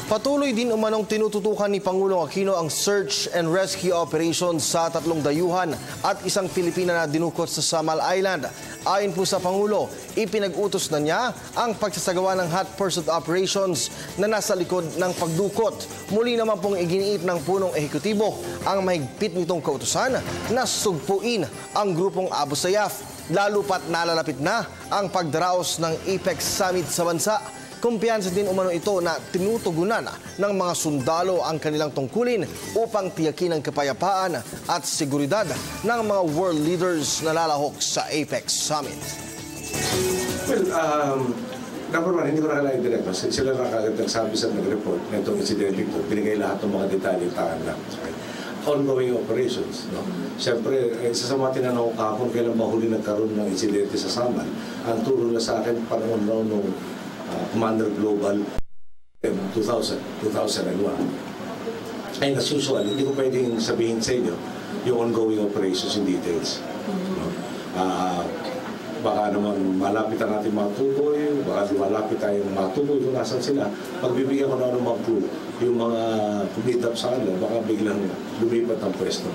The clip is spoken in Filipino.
Patuloy din umanong tinututukan ni Pangulong Aquino ang search and rescue operation sa 3 dayuhan at isang Pilipina na dinukot sa Samal Island. Ayon po sa Pangulo, ipinag-utos na niya ang pagsasagawa ng hot pursuit operations na nasa likod ng pagdukot. Muli naman pong iginiit ng punong ehekutibo ang mahigpit nitong kautusan na sugpuin ang grupong Abu Sayyaf. Lalo pat nalalapit na ang pagdaraos ng APEC Summit sa bansa. Kumpiyansa din umano ito na tinutugunan ng mga sundalo ang kanilang tungkulin upang tiyakin ang kapayapaan at seguridad ng mga world leaders na lalahok sa APEC Summit. Well, number one, hindi ko nakalain direct. Sila na kagad nagsabi sa nag-report na itong incident ito. Binigay lahat ng mga detalye tahan lang. Ongoing operations. No? Siyempre, isa sa mga tinanong ko kahapon, kailan ba huli nagkaroon ng insidente sa Samal? Ang turo na sa akin, panahon raw nung Commander Global 2001. And as usual, hindi ko pwedeng sabihin sa inyo yung ongoing operations in details. No? Baka naman malapit ang ating mga tuboy, baka malapit tayong mga tuboy kung nasan sila. Pagbibigyan ko na ng mga clue, yung mga kumit up sa kanila, baka biglang lumipat ang pwesto.